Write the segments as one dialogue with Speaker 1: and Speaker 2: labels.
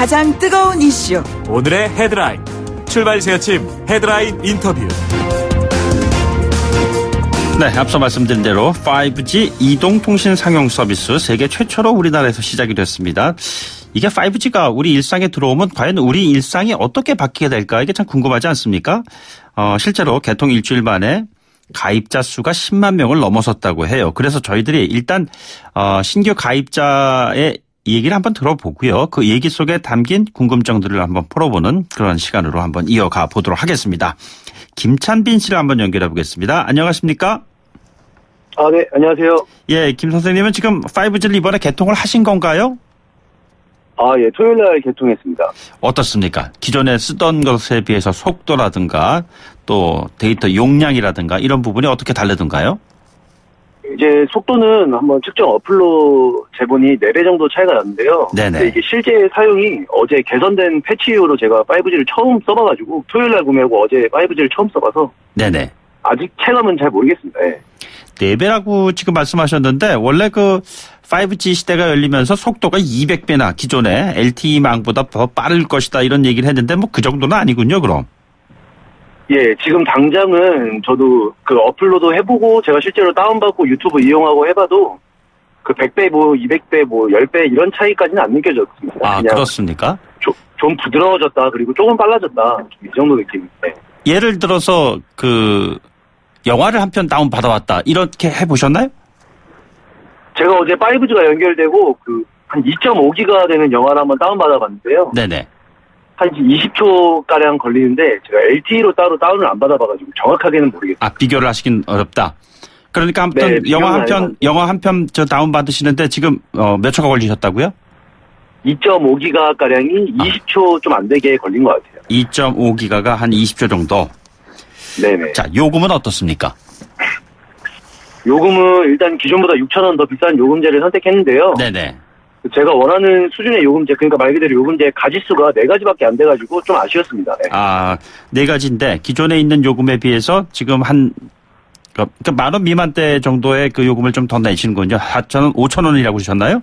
Speaker 1: 가장 뜨거운 이슈.
Speaker 2: 오늘의 헤드라인. 출발 새 아침 헤드라인 인터뷰.
Speaker 3: 네, 앞서 말씀드린 대로 5G 이동통신 상용 서비스 세계 최초로 우리나라에서 시작이 됐습니다. 이게 5G가 우리 일상에 들어오면 과연 우리 일상이 어떻게 바뀌게 될까? 이게 참 궁금하지 않습니까? 실제로 개통 일주일 만에 가입자 수가 10만 명을 넘어섰다고 해요. 그래서 저희들이 일단 신규 가입자의 얘기를 한번 들어보고요. 그 얘기 속에 담긴 궁금증들을 한번 풀어보는 그런 시간으로 한번 이어가 보도록 하겠습니다. 김찬빈 씨를 한번 연결해 보겠습니다. 안녕하십니까?
Speaker 4: 네, 안녕하세요.
Speaker 3: 예, 김 선생님은 지금 5G를 이번에 개통을 하신 건가요?
Speaker 4: 예, 토요일 날 개통했습니다.
Speaker 3: 어떻습니까? 기존에 쓰던 것에 비해서 속도라든가 또 데이터 용량이라든가 이런 부분이 어떻게 다르던가요?
Speaker 4: 이제 속도는 한번 측정 어플로 재보니 4배 정도 차이가 났는데요.
Speaker 3: 네네.
Speaker 4: 근데 이게 실제 사용이 어제 개선된 패치 이후로 제가 5G를 처음 써봐가지고 토요일 날 구매하고 어제 5G를 처음 써봐서
Speaker 3: 네네.
Speaker 4: 아직 체감은 잘 모르겠습니다. 네.
Speaker 3: 4배라고 지금 말씀하셨는데 원래 그 5G 시대가 열리면서 속도가 200배나 기존의 LTE망보다 더 빠를 것이다 이런 얘기를 했는데 뭐 그 정도는 아니군요, 그럼.
Speaker 4: 예, 지금 당장은 저도 그 어플로도 해보고 제가 실제로 다운받고 유튜브 이용하고 해봐도 그 100배, 200배, 10배 이런 차이까지는 안 느껴졌습니다.
Speaker 3: 아,
Speaker 4: 그냥
Speaker 3: 그렇습니까?
Speaker 4: 좀 부드러워졌다, 그리고 조금 빨라졌다, 이 정도 느낌인데.
Speaker 3: 예를 들어서 그 영화를 한 편 다운 받아왔다 이렇게 해보셨나요?
Speaker 4: 제가 어제 5G가 연결되고 한 2.5기가 되는 영화를 한번 다운받아봤는데요.
Speaker 3: 네네.
Speaker 4: 한 20초가량 걸리는데 제가 LTE로 따로 다운을 안 받아봐가지고 정확하게는 모르겠어요.
Speaker 3: 비교를 하시긴 어렵다. 그러니까 아무튼
Speaker 4: 네,
Speaker 3: 영화 한 편 저 다운 받으시는데 지금 몇 초가 걸리셨다고요?
Speaker 4: 2.5기가가량이 20초 좀 안 되게 걸린 것 같아요.
Speaker 3: 2.5기가가 한 20초 정도.
Speaker 4: 네네.
Speaker 3: 자, 요금은 어떻습니까?
Speaker 4: 요금은 일단 기존보다 6,000원 더 비싼 요금제를 선택했는데요.
Speaker 3: 네네.
Speaker 4: 제가 원하는 수준의 요금제, 그러니까 말 그대로 요금제 가지수가 4가지밖에 안 돼가지고 좀 아쉬웠습니다. 네.
Speaker 3: 4가지인데 기존에 있는 요금에 비해서 지금 그러니까 10,000원 미만대 정도의 그 요금을 좀 더 내시는군요. 4,000원, 5,000원이라고 하셨나요?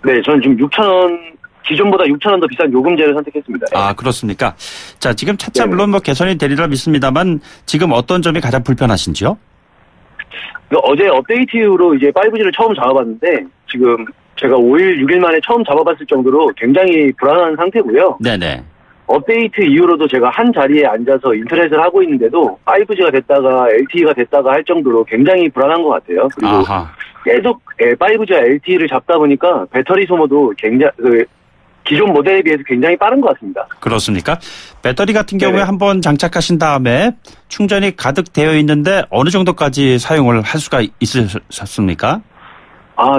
Speaker 4: 네, 저는 지금 6,000원, 기존보다 6,000원 더 비싼 요금제를 선택했습니다. 네.
Speaker 3: 그렇습니까? 자, 지금 차차
Speaker 4: 네.
Speaker 3: 물론 뭐 개선이 되리라 믿습니다만 지금 어떤 점이 가장 불편하신지요?
Speaker 4: 어제 업데이트 이후로 이제 5G를 처음 잡아봤는데 지금 제가 5일, 6일 만에 처음 잡아봤을 정도로 굉장히 불안한 상태고요.
Speaker 3: 네네.
Speaker 4: 업데이트 이후로도 제가 한 자리에 앉아서 인터넷을 하고 있는데도 5G가 됐다가 LTE가 됐다가 할 정도로 굉장히 불안한 것 같아요. 그리고 계속 5G와 LTE를 잡다 보니까 배터리 소모도 굉장히 기존 모델에 비해서 굉장히 빠른 것 같습니다.
Speaker 3: 그렇습니까? 배터리 같은 경우에
Speaker 4: 네네.
Speaker 3: 한번 장착하신 다음에 충전이 가득 되어 있는데 어느 정도까지 사용을 할 수가 있으셨습니까?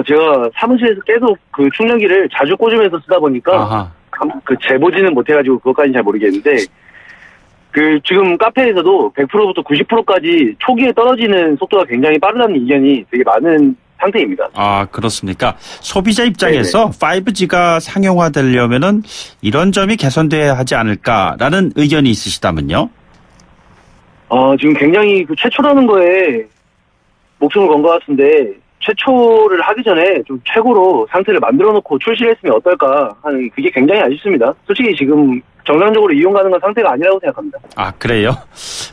Speaker 4: 제가 사무실에서 계속 그 충전기를 자주 꽂으면서 쓰다 보니까 재보지는 못해가지고 그것까지는 잘 모르겠는데 지금 카페에서도 100%부터 90%까지 초기에 떨어지는 속도가 굉장히 빠르다는 의견이 되게 많은 상태입니다.
Speaker 3: 그렇습니까? 소비자 입장에서 네네. 5G가 상용화되려면은 이런 점이 개선돼야 하지 않을까라는 의견이 있으시다면요?
Speaker 4: 지금 굉장히 최초라는 거에 목숨을 건 것 같은데 최초를 하기 전에 좀 최고로 상태를 만들어 놓고 출시를 했으면 어떨까 하는 그게 굉장히 아쉽습니다. 솔직히 지금 정상적으로 이용 가능한 상태가 아니라고 생각합니다.
Speaker 3: 그래요?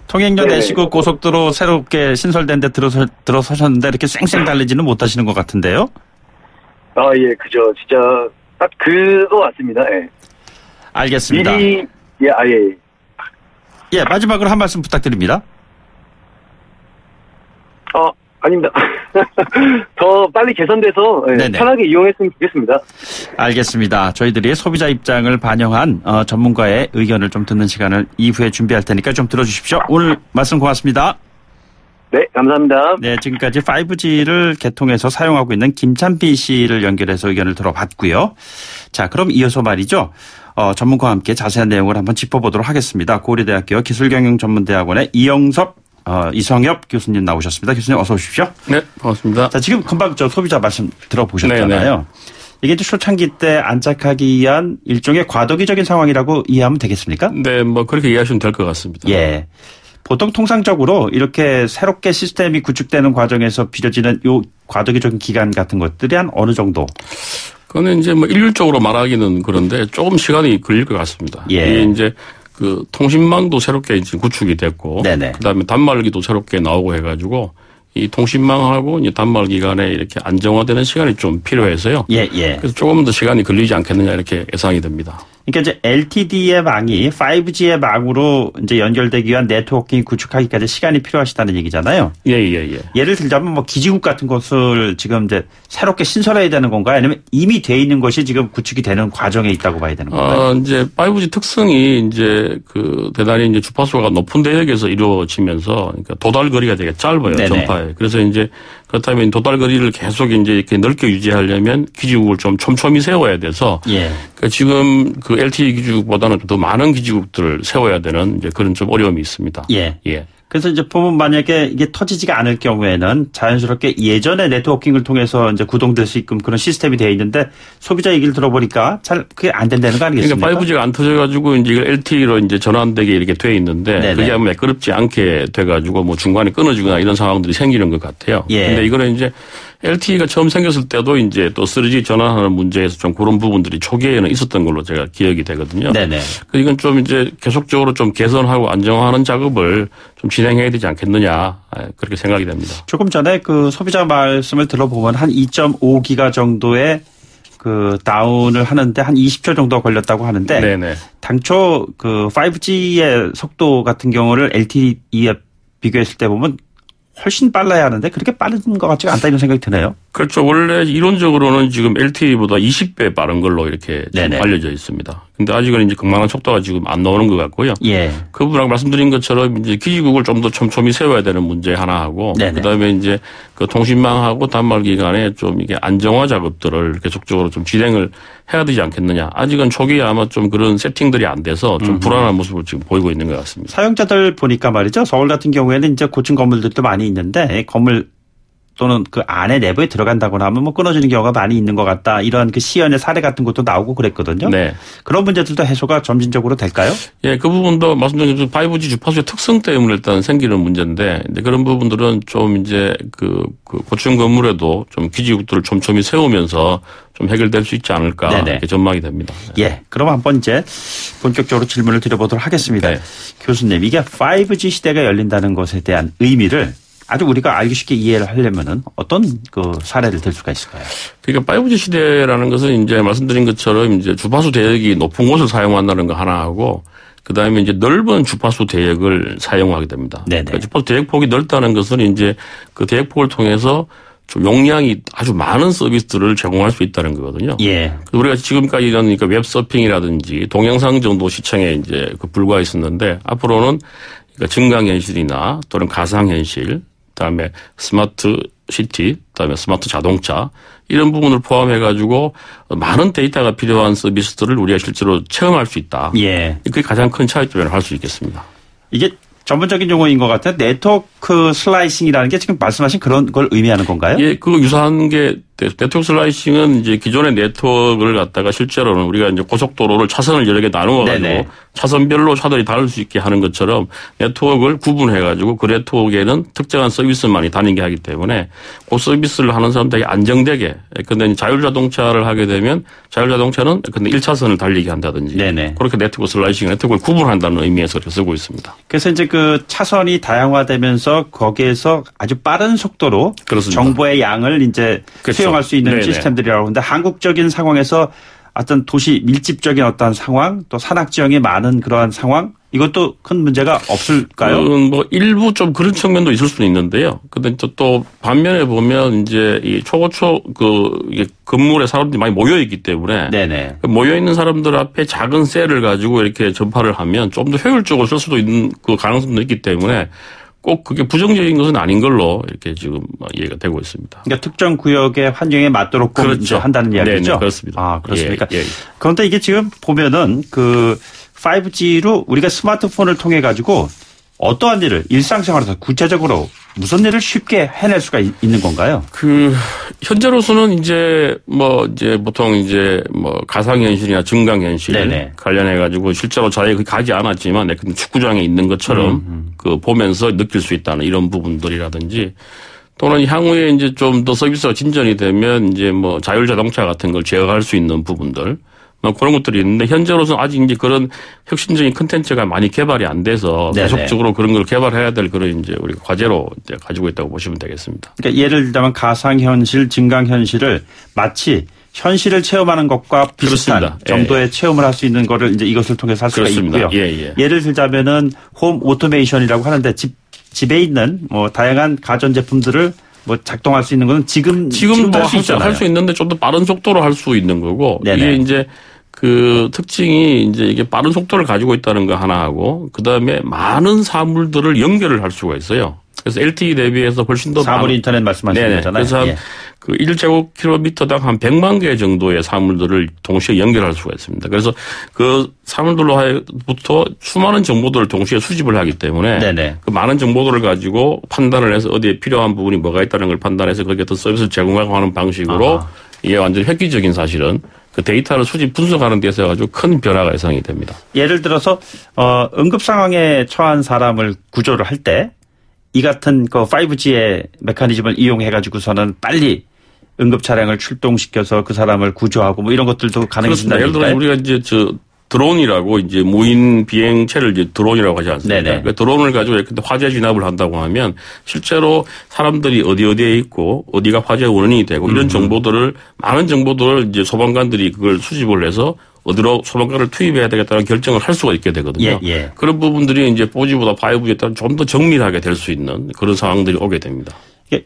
Speaker 3: 통행료 내시고 고속도로 새롭게 신설된 데 들어서셨는데 이렇게 쌩쌩 달리지는 못하시는 것 같은데요?
Speaker 4: 예, 그죠. 진짜 딱 그거 같습니다. 예.
Speaker 3: 알겠습니다. 예, 마지막으로 한 말씀 부탁드립니다.
Speaker 4: 아닙니다. 더 빨리 개선돼서 편하게 이용했으면 좋겠습니다.
Speaker 3: 알겠습니다. 저희들이 소비자 입장을 반영한 전문가의 의견을 좀 듣는 시간을 이후에 준비할 테니까 좀 들어주십시오. 오늘 말씀 고맙습니다.
Speaker 4: 네, 감사합니다.
Speaker 3: 네, 지금까지 5G를 개통해서 사용하고 있는 김찬빈 씨를 연결해서 의견을 들어봤고요. 자, 그럼 이어서 말이죠. 전문가와 함께 자세한 내용을 한번 짚어보도록 하겠습니다. 고려대학교 기술경영전문대학원의 이성엽 교수님 나오셨습니다. 교수님 어서 오십시오.
Speaker 5: 네, 반갑습니다.
Speaker 3: 자, 지금 금방 소비자 말씀 들어보셨잖아요. 네네. 이게 이제 초창기 때 안착하기 위한 일종의 과도기적인 상황이라고 이해하면 되겠습니까?
Speaker 5: 네, 그렇게 이해하시면 될 것 같습니다.
Speaker 3: 예. 보통 통상적으로 이렇게 새롭게 시스템이 구축되는 과정에서 빚어지는 요 과도기적인 기간 같은 것들이 한 어느 정도?
Speaker 5: 그거는 이제 뭐 일률적으로 말하기는 그런데 조금 시간이 걸릴 것 같습니다.
Speaker 3: 예.
Speaker 5: 이게 이제 그 통신망도 새롭게 지금 구축이 됐고,
Speaker 3: 네네.
Speaker 5: 그다음에 단말기도 새롭게 나오고 해가지고 이 통신망하고 이제 단말기 간에 이렇게 안정화되는 시간이 좀 필요해서요.
Speaker 3: 예, 예.
Speaker 5: 그래서 조금 더 시간이 걸리지 않겠느냐 이렇게 예상이 됩니다.
Speaker 3: 그러니까 이제 LTD의 망이 5G의 망으로 이제 연결되기 위한 네트워킹 구축하기까지 시간이 필요하시다는 얘기잖아요.
Speaker 5: 예, 예, 예.
Speaker 3: 예를 들자면 뭐 기지국 같은 것을 지금 이제 새롭게 신설해야 되는 건가요? 아니면 이미 돼 있는 것이 지금 구축이 되는 과정에 있다고 봐야 되는 건가요?
Speaker 5: 이제 5G 특성이 이제 그 대단히 이제 주파수가 높은 대역에서 이루어지면서 그러니까 도달 거리가 되게 짧아요.
Speaker 3: 네네.
Speaker 5: 전파에. 그래서 이제 그렇다면 도달 거리를 계속 이제 이렇게 넓게 유지하려면 기지국을 좀 촘촘히 세워야 돼서
Speaker 3: 예.
Speaker 5: 그러니까 지금 그 LTE 기지국보다는 더 많은 기지국들을 세워야 되는 이제 그런 좀 어려움이 있습니다.
Speaker 3: 예.
Speaker 5: 예.
Speaker 3: 그래서 이제 보면 만약에 이게 터지지가 않을 경우에는 자연스럽게 예전에 네트워킹을 통해서 이제 구동될 수 있게끔 그런 시스템이 되어 있는데 소비자 얘기를 들어보니까 잘 그게 안 된다는 거 아니겠습니까?
Speaker 5: 그러니까 5G가 안 터져가지고 이제 이걸 LTE로 이제 전환되게 이렇게 돼 있는데
Speaker 3: 네네.
Speaker 5: 그게 아마 매끄럽지 않게 돼가지고 뭐 중간에 끊어지거나 이런 상황들이 생기는 것 같아요.
Speaker 3: 예.
Speaker 5: 근데 이거는 이제 LTE가 처음 생겼을 때도 이제 또 3G 전환하는 문제에서 좀 그런 부분들이 초기에는 있었던 걸로 제가 기억이 되거든요.
Speaker 3: 네네.
Speaker 5: 이건 좀 이제 계속적으로 좀 개선하고 안정화하는 작업을 좀 진행해야 되지 않겠느냐 그렇게 생각이 됩니다.
Speaker 3: 조금 전에 그 소비자 말씀을 들어보면 한 2.5기가 정도의 그 다운을 하는데 한 20초 정도 걸렸다고 하는데
Speaker 5: 네네.
Speaker 3: 당초 그 5G의 속도 같은 경우를 LTE에 비교했을 때 보면 훨씬 빨라야 하는데 그렇게 빠른 것 같지가 않다 이런 생각이 드네요.
Speaker 5: 그렇죠. 원래 이론적으로는 지금 LTE보다 20배 빠른 걸로 이렇게 알려져 있습니다. 근데 아직은 이제 극만한 속도가 지금 안 나오는 것 같고요.
Speaker 3: 예.
Speaker 5: 그분하고 말씀드린 것처럼 이제 기지국을 좀 더 촘촘히 세워야 되는 문제 하나 하고, 그다음에 이제 그 통신망하고 단말기 간에 좀 이게 안정화 작업들을 계속적으로 좀 진행을 해야 되지 않겠느냐. 아직은 초기에 아마 좀 그런 세팅들이 안 돼서 좀 불안한 모습을 지금 보이고 있는 것 같습니다.
Speaker 3: 사용자들 보니까 말이죠. 서울 같은 경우에는 이제 고층 건물들도 많이 있는데 건물 또는 그 안에 내부에 들어간다거나 하면 뭐 끊어지는 경우가 많이 있는 것 같다. 이런 그 시연의 사례 같은 것도 나오고 그랬거든요. 네. 그런 문제들도 해소가 점진적으로 될까요?
Speaker 5: 예, 그 부분도 말씀드린 5G 주파수의 특성 때문에 일단 생기는 문제인데 그런 부분들은 좀 이제 그 고층 건물에도 좀 기지국들을 촘촘히 세우면서 좀 해결될 수 있지 않을까 이렇게 전망이 됩니다.
Speaker 3: 예, 그럼 한번 이제 본격적으로 질문을 드려보도록 하겠습니다. 네. 교수님, 이게 5G 시대가 열린다는 것에 대한 의미를 아주 우리가 알기 쉽게 이해를 하려면은 어떤 그 사례를 들 수가 있을까요?
Speaker 5: 그러니까 5G 시대라는 것은 이제 말씀드린 것처럼 이제 주파수 대역이 높은 곳을 사용한다는 거 하나 하고 그다음에 이제 넓은 주파수 대역을 사용하게 됩니다. 그러니까 주파수 대역폭이 넓다는 것은 이제 그 대역폭을 통해서 좀 용량이 아주 많은 서비스들을 제공할 수 있다는 거거든요.
Speaker 3: 예.
Speaker 5: 우리가 지금까지는 그러니까 웹서핑이라든지 동영상 정도 시청에 이제 불과했었는데 앞으로는 그러니까 증강현실이나 또는 가상현실 그다음에 스마트 시티, 그다음에 스마트 자동차 이런 부분을 포함해 가지고 많은 데이터가 필요한 서비스들을 우리가 실제로 체험할 수 있다. 예. 그게 가장 큰 차이점이라고 할 수 있겠습니다.
Speaker 3: 이게 전문적인 용어인 것 같아요. 네트워크 슬라이싱이라는 게 지금 말씀하신 그런 걸 의미하는 건가요?
Speaker 5: 예, 그거 유사한 게 네트워크 슬라이싱은 이제 기존의 네트워크를 갖다가 실제로는 우리가 이제 고속도로를 차선을 여러 개 나누어가지고 차선별로 차들이 다를 수 있게 하는 것처럼 네트워크를 구분해가지고 그 네트워크에는 특정한 서비스만이 다니게 하기 때문에 그 서비스를 하는 사람들이 안정되게 근데 자율자동차를 하게 되면 자율자동차는 근데 1차선을 달리게 한다든지 그렇게 네트워크 슬라이싱 네트워크를 구분한다는 의미에서 그렇게 쓰고 있습니다.
Speaker 3: 그래서 이제 그 차선이 다양화되면서 거기에서 아주 빠른 속도로 그렇습니다. 정보의 양을 이제 수용할 수 있는 시스템들이라고 하는데 한국적인 상황에서 어떤 도시 밀집적인 어떤 상황 또 산악 지형이 많은 그러한 상황 이것도 큰 문제가 없을까요?
Speaker 5: 뭐 일부 좀 그런 측면도 있을 수는 있는데요. 근데 또 반면에 보면 이제 이 초고초 이게 건물에 사람들이 많이 모여 있기 때문에 모여 있는 사람들 앞에 작은 셀을 가지고 이렇게 전파를 하면 좀 더 효율적으로 쓸 수도 있는 그 가능성도 있기 때문에 꼭 그게 부정적인 것은 아닌 걸로 이렇게 지금 이해가 되고 있습니다.
Speaker 3: 그러니까 특정 구역의 환경에 맞도록
Speaker 5: 그렇죠.
Speaker 3: 한다는 이야기죠.
Speaker 5: 네, 그렇습니다.
Speaker 3: 아, 그렇습니까? 그런데 이게 지금 보면은 그 5G로 우리가 스마트폰을 통해 가지고 어떠한 일을 일상생활에서 구체적으로 무슨 일을 쉽게 해낼 수가 있는 건가요?
Speaker 5: 현재로서는 이제 보통 이제 가상현실이나 증강현실 관련해가지고 실제로 자기가 가지 않았지만 축구장에 있는 것처럼 보면서 느낄 수 있다는 이런 부분들이라든지 또는 향후에 이제 좀 더 서비스가 진전이 되면 이제 뭐 자율자동차 같은 걸 제어할 수 있는 부분들 뭐 그런 것들이 있는데 현재로서는 아직 이제 그런 혁신적인 콘텐츠가 많이 개발이 안 돼서 네네. 계속적으로 그런 걸 개발해야 될 그런 이제 우리가 과제로 이제 가지고 있다고 보시면 되겠습니다.
Speaker 3: 그러니까 예를 들자면 가상현실, 증강현실을 마치 현실을 체험하는 것과 비슷한 그렇습니다. 정도의 체험을 할 수 있는 거를 이제 이것을 통해서 할 수가
Speaker 5: 그렇습니다.
Speaker 3: 있고요. 예를 들자면은 홈 오토메이션이라고 하는데 집에 있는 뭐 다양한 가전 제품들을 뭐 작동할 수 있는 거는 지금도
Speaker 5: 할 수 있는데 좀 더 빠른 속도로 할 수 있는 거고 네네. 이게 이제 그 특징이 이제 이게 빠른 속도를 가지고 있다는 거 하나 하고 그다음에 많은 사물들을 연결을 할 수가 있어요. 그래서 LTE 대비해서 훨씬 더
Speaker 3: 사물 인터넷 말씀하시는
Speaker 5: 네네.
Speaker 3: 거잖아요.
Speaker 5: 그래서 그 1제곱킬로미터당 한 100만 개 정도의 사물들을 동시에 연결할 수가 있습니다. 그래서 그 사물들로부터 수많은 정보들을 동시에 수집을 하기 때문에 네네. 그 많은 정보들을 가지고 판단을 해서 어디에 필요한 부분이 뭐가 있다는 걸 판단해서 거기에 어떤 서비스를 제공하고 하는 방식으로 아하. 이게 완전히 획기적인 사실은 그 데이터를 수집 분석하는 데 있어 가지고 큰 변화가 예상이 됩니다.
Speaker 3: 예를 들어서 응급 상황에 처한 사람을 구조를 할 때 이 같은 그 5G의 메커니즘을 이용해 가지고서는 빨리 응급 차량을 출동시켜서 그 사람을 구조하고 뭐 이런 것들도 가능해진다.
Speaker 5: 예를 들어 우리가 이제 드론이라고 이제 무인 비행체를 이제 드론이라고 하지 않습니까? 그러니까 드론을 가지고 이렇게 화재 진압을 한다고 하면 실제로 사람들이 어디에 있고 어디가 화재 원인이 되고 이런 정보들을 많은 정보들을 이제 소방관들이 그걸 수집을 해서 어디로 소방관을 투입해야 되겠다는 결정을 할 수가 있게 되거든요. 그런 부분들이 이제 4G보다 5G에 따라 좀 더 정밀하게 될 수 있는 그런 상황들이 오게 됩니다.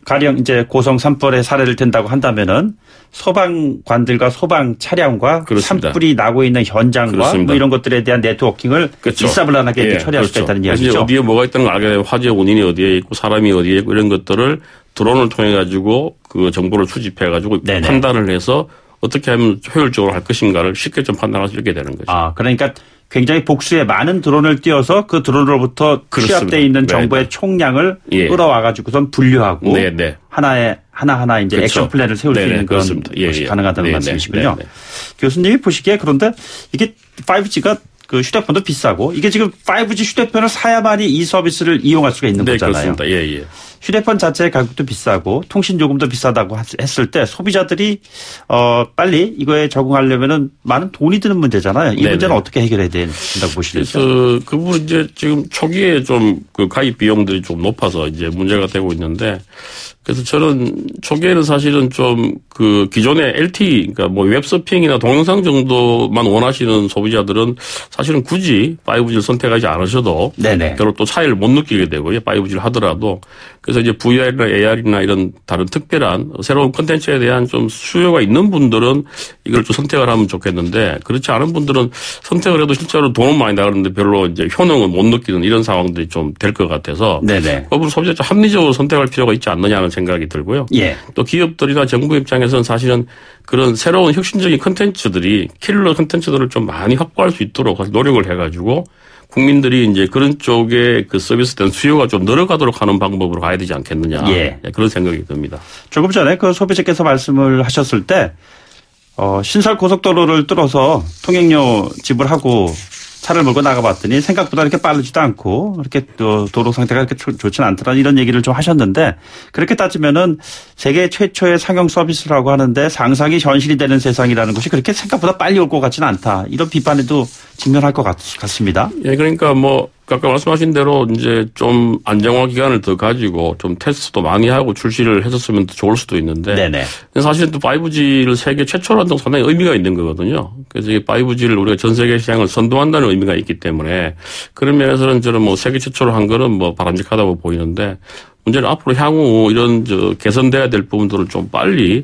Speaker 3: 가령 이제 고성 산불의 사례를 든다고 한다면은 소방관들과 소방 차량과 그렇습니다. 산불이 나고 있는 현장과 뭐 이런 것들에 대한 네트워킹을 그렇죠. 일사불란하게 처리할 수가 있다는 이야기죠.
Speaker 5: 어디에 뭐가 있다는 걸 알게 되면 화재 원인이 어디에 있고 사람이 어디에 있고 이런 것들을 드론을 통해 가지고 그 정보를 수집해 가지고 판단을 해서 어떻게 하면 효율적으로 할 것인가를 쉽게 좀 판단할 수 있게 되는 거죠.
Speaker 3: 그러니까 굉장히 복수의 많은 드론을 띄워서 그 드론으로부터 취합되어 있는 정보의 총량을 끌어와 가지고선 분류하고 하나하나 이제 그렇죠. 액션 플랜을 세울 수 있는 그런 것이 가능하다는 말씀이시군요. 교수님이 보시기에 그런데 이게 5G가 그 휴대폰도 비싸고 이게 지금 5G 휴대폰을 사야만이 이 서비스를 이용할 수가 있는 거잖아요.
Speaker 5: 그렇습니다.
Speaker 3: 휴대폰 자체의 가격도 비싸고 통신 요금도 비싸다고 했을 때 소비자들이 빨리 이거에 적응하려면은 많은 돈이 드는 문제잖아요. 이 문제는 어떻게 해결해야 된다고 보시는지요?
Speaker 5: 그래서 그 부분 이제 지금 초기에 좀 그 가입 비용들이 좀 높아서 이제 문제가 되고 있는데 그래서 저는 초기에는 사실은 좀 그 기존의 LTE 그러니까 뭐 웹서핑이나 동영상 정도만 원하시는 소비자들은 사실은 굳이 5G를 선택하지 않으셔도 별로 또 차이를 못 느끼게 되고요. 5G를 하더라도 그래서 이제 VR이나 AR이나 이런 다른 특별한 새로운 콘텐츠에 대한 좀 수요가 있는 분들은 이걸 좀 선택을 하면 좋겠는데 그렇지 않은 분들은 선택을 해도 실제로 돈은 많이 나가는데 별로 이제 효능을 못 느끼는 이런 상황들이 좀 될 것 같아서 그 부분 소비자 합리적으로 선택할 필요가 있지 않느냐는 생각이 들고요. 또 기업들이나 정부 입장에서는 사실은 그런 새로운 혁신적인 콘텐츠들이 킬러 콘텐츠들을 좀 많이 확보할 수 있도록 노력을 해가지고 국민들이 이제 그런 쪽에 그 서비스에 대한 수요가 좀 늘어가도록 하는 방법으로 가야 되지 않겠느냐. 그런 생각이 듭니다.
Speaker 3: 조금 전에 그 소비자께서 말씀을 하셨을 때 신설 고속도로를 뚫어서 통행료 지불하고 차를 몰고 나가봤더니 생각보다 이렇게 빠르지도 않고 이렇게 또 도로 상태가 그렇게 좋지는 않더라 이런 얘기를 좀 하셨는데 그렇게 따지면은 세계 최초의 상용 서비스라고 하는데 상상이 현실이 되는 세상이라는 것이 그렇게 생각보다 빨리 올 것 같지는 않다 이런 비판에도 직면할 것 같습니다.
Speaker 5: 그러니까 뭐 아까 말씀하신 대로 이제 좀 안정화 기간을 더 가지고 좀 테스트도 많이 하고 출시를 했었으면 더 좋을 수도 있는데 사실은 또 5G를 세계 최초로 한다고 상당히 의미가 있는 거거든요. 그래서 이 5G를 우리가 전 세계 시장을 선도한다는 의미가 있기 때문에 그런 면에서는 저는 뭐 세계 최초로 한 거는 뭐 바람직하다고 보이는데 문제는 앞으로 향후 이런 개선돼야 될 부분들을 좀 빨리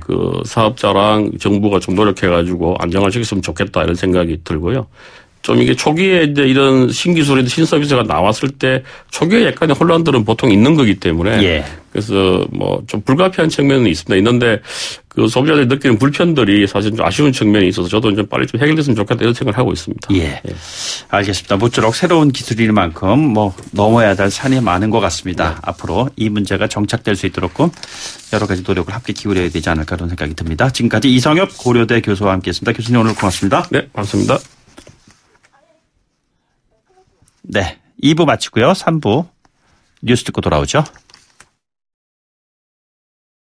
Speaker 5: 그 사업자랑 정부가 좀 노력해가지고 안정화시켰으면 좋겠다 이런 생각이 들고요. 좀 이게 초기에 이제 이런 신기술이나 신서비스가 나왔을 때 초기에 약간의 혼란들은 보통 있는 거기 때문에 그래서 뭐 좀 불가피한 측면은 있습니다. 있는데 그 소비자들이 느끼는 불편들이 사실 좀 아쉬운 측면이 있어서 저도 좀 빨리 좀 해결됐으면 좋겠다 이런 생각을 하고 있습니다.
Speaker 3: 알겠습니다. 모쪼록 새로운 기술인 만큼 뭐 넘어야 될 산이 많은 것 같습니다. 앞으로 이 문제가 정착될 수 있도록 여러 가지 노력을 함께 기울여야 되지 않을까 그런 생각이 듭니다. 지금까지 이성엽 고려대 교수와 함께했습니다. 교수님 오늘 고맙습니다.
Speaker 5: 네, 고맙습니다.
Speaker 3: 2부 마치고요. 3부 뉴스 듣고 돌아오죠.